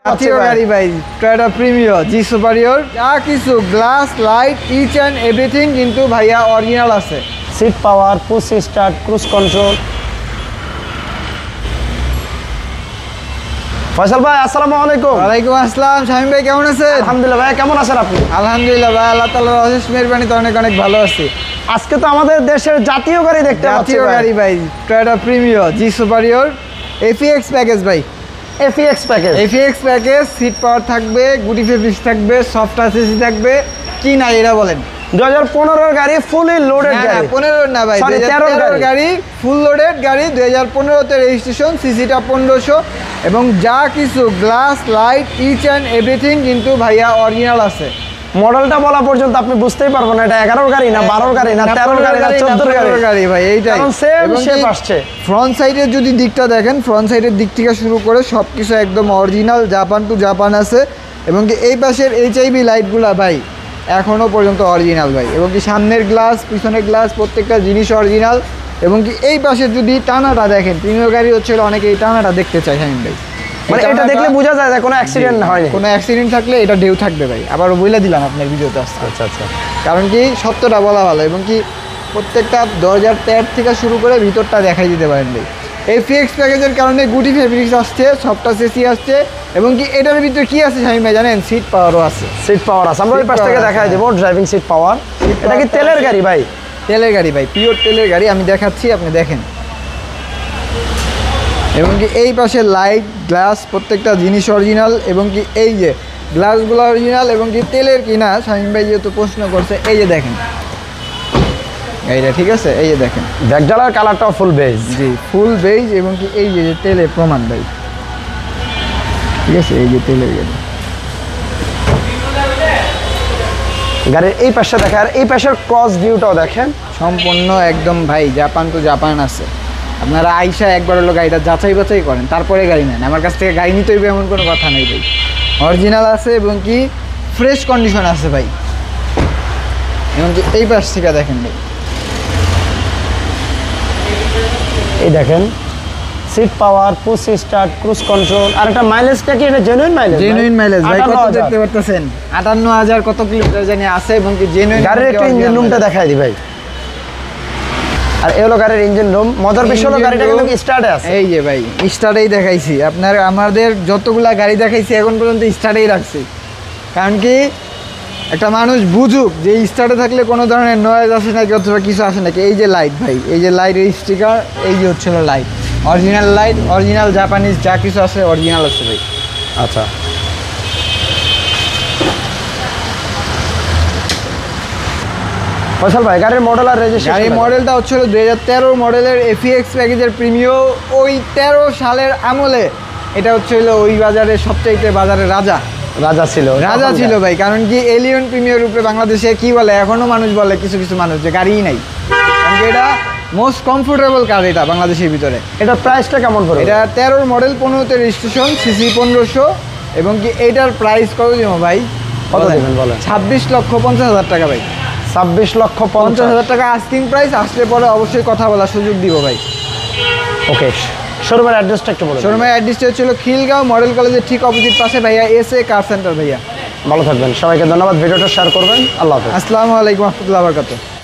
জাতীয় গাড়ি ভাই, টয়োটা প্রিমিও জি সুপারিয়র, যা কিছু glass light each and everything কিন্তু ভাইয়া অরিজিনাল আছে। Seat power, push start, cruise control. Faisal ভাই আসসালামু আলাইকুম। ওয়ালাইকুম আসসালাম। শামীম ভাই কেমন আছেন? আলহামদুলিল্লাহ ভাই, কেমন আছেন আপনি? আলহামদুলিল্লাহ ভাই, আল্লাহ তাআলার অশেষ মেহেরবানিতে অনেক অনেক ভালো আছি। আজকে তো আমাদের দেশের জাতীয় গাড়ি দেখতে পাচ্ছি। জাতীয় গাড়ি ভাই, টয়োটা প্রিমিও জি সুপারিয়র এফইএক্স প্যাকেজ ভাই। এফইএক্স প্যাকেজ, এফইএক্স প্যাকেজ, সিট পাওয়ার থাকবে, গুটি ফেব্রিক্স থাকবে, সফট এসি থাকবে, কি না এটা বলেন? 2015 গাড়ি, ফুলি লোডেড গাড়ি। 15 না ভাই, 2013 গাড়ি, ফুল লোডেড গাড়ি, 2015 তে রেজিস্ট্রেশন, সিসিটা 1500 এবং যা কিছু glass light each and everything কিন্তু ভাইয়া অরিজিনাল আছে। মডেলটা বলা পর্যন্ত আপনি বুঝতেই পারবেন না এটা 11 গাড়ি না 12 গাড়ি না 13 গাড়ি না 14 গাড়ি ভাই, এইটাই সেম শেপ আসছে। ফ্রন্ট সাইডের যদি দিকটা দেখেন, ফ্রন্ট সাইডের দিক থেকে শুরু করে সব কিছু একদম অরিজিনাল, জাপান টু জাপান আছে। এবং কি এই পাশের এইচআইভি লাইটগুলা ভাই এখনও পর্যন্ত অরিজিনাল ভাই। এবং কি সামনের গ্লাস, পিছনের গ্লাস, প্রত্যেকটা জিনিস অরিজিনাল। এবং কি এই পাশের যদি টানাটা দেখেন, প্রিমিয়ার গাড়ি হচ্ছে অনেকে এই টানাটা দেখতে চায় শামীম ভাই। মানে এটা দেখলে বোঝা যায় যে কোনো অ্যাক্সিডেন্ট হয়নি। কোনো অ্যাক্সিডেন্ট থাকলে এটা ঢেউ থাকবে ভাই। আবার বলে দিলাম আপনার ভিডিওতে আসছে। আচ্ছা আচ্ছা, কারণ কি সত্যটা বলা ভালো। এবং কি প্রত্যেকটা দরজার প্যাড থেকে শুরু করে ভিতরটা দেখাই দিতে পারেন ভাই। এই ফিক্স প্যাকেজের কারণে গুটি ফেব্রিক্স আসছে, সফটটা এসি আসছে। এবং কি এটার ভিতরে কি আছে শামীম ভাই জানেন? সিট পাওয়ারও আছে। সিট পাওয়ার আছে, আমরা ওই পাশ থেকে দেখাই দেবো। Driving seat power. এটা কি তেলের গাড়ি ভাই? তেলের গাড়ি ভাই, পিওর তেলের গাড়ি। আমি দেখাচ্ছি, আপনি দেখেন। এবং কি এই পাশে লাইট, গ্লাস, প্রত্যেকটা জিনিস অরিজিনাল। এবং কি এই যে গ্লাসগুলো অরিজিনাল। এবং কি তেলের কিনা শামীম ভাই যেহেতু প্রশ্ন করছে, এই যে দেখেন এইটা, ঠিক আছে? এই যে দেখেন ব্যাকডালার কালারটাও ফুল বেজ। জি, ফুল বেজ। এবং কি এই যে তেলের প্রমাণ ভাই, ঠিক আছে? এই যে তেলের গাড়ি। গাড়ির এই পাশে দেখেন, আর এই পাশের ক্রস ভিউটাও দেখেন, সম্পূর্ণ একদম ভাই জাপান টু জাপান আছে। আপনারা আইসা একবার হলো গাড়িটা যাচাই বাছাই করেন, তারপরে গাড়ি নেন। আমার কাছ থেকে গাড়ি নিতে হইবে এমন কোনো কথা নেই ভাই। অরিজিনাল আছে এবং কি ফ্রেশ কন্ডিশন আছে ভাই। এবং কি এই পাশ থেকে দেখেন ভাই, এই দেখেন seat power, push start, cruise control. আর এটা মাইলেজটা কি? এটা জেনুইন মাইলেজ? জেনুইন মাইলেজ ভাই। কত দেখতে পাচ্ছেন? 58,000 কত কিলোমিটার জানি আছে। এবং কি জেনুইন গাড়ির একটা ইঞ্জিন রুমটা দেখাই দি ভাই। আর এই হলো গাড়ির ইঞ্জিন রুম। মজার বিষয় হলো গাড়িটা কিন্তু স্টার্টে আছে। এই যে ভাই স্টার্টেই দেখাইছি আপনার। আমাদের যতগুলা গাড়ি দেখাইছি এখন পর্যন্ত স্টার্টেই রাখছি। কারণ কি একটা মানুষ বুঝুক যে স্টার্টে থাকলে কোনো ধরনের নয়েজ আসে নাকি অথবা কিছু আসে নাকি। এই যে লাইট ভাই, এই যে লাইট, এই স্টিকার, এই যে হচ্ছিল light, original light, original Japanese যা কিছু আছে অরিজিনাল আছে ভাই। আচ্ছা, ফয়সাল ভাই গাড়ির মডেল আর রেজিস্ট্রেশন? গাড়ির মডেলটা হচ্ছিল 2013 মডেলের এফইএক্স প্যাকেজের প্রিমিও। ওই 13 সালের আমলে এটা হচ্ছিল ওই বাজারের সবচাইতে বাজারের রাজা ছিল ভাই। কারণ কি এলিয়ন প্রিমিয়ার উপরে বাংলাদেশে কি বলে, এখনো মানুষ বলে কিছু কিছু মানুষ যে গাড়িই নাই। কারণ কি এটা মোস্ট কমফোর্টেবল কার এটা বাংলাদেশের ভিতরে। এটার প্রাইসটা কেমন পড়ে? এটা 13 মডেল, 15তে রেজিস্ট্রেশন, সিসি 1500। এবং কি এইটার প্রাইস কত দিব ভাই? কত দিবেন বলেন? 26,50,000 টাকা ভাই। 26,50,000 টাকা আস্কিং প্রাইস। আসলে পরে অবশ্যই কথা বলার সুযোগ দিব ভাই। ওকে, শোরুমের অ্যাড্রেসটা একটু বলুন। শোরুমের অ্যাড্রেসটা হচ্ছিল খিলগাঁও মডেল কলেজের ঠিক অপোজিট পাশে ভাইয়া, এসএ কার সেন্টার ভাইয়া। ভালো থাকবেন, সবাইকে ধন্যবাদ। ভিডিওটা শেয়ার করবেন। আল্লাহ হাফেজ। আসসালামু আলাইকুম ওয়া রাহমাতুল্লাহি ওয়া বারাকাতুহু।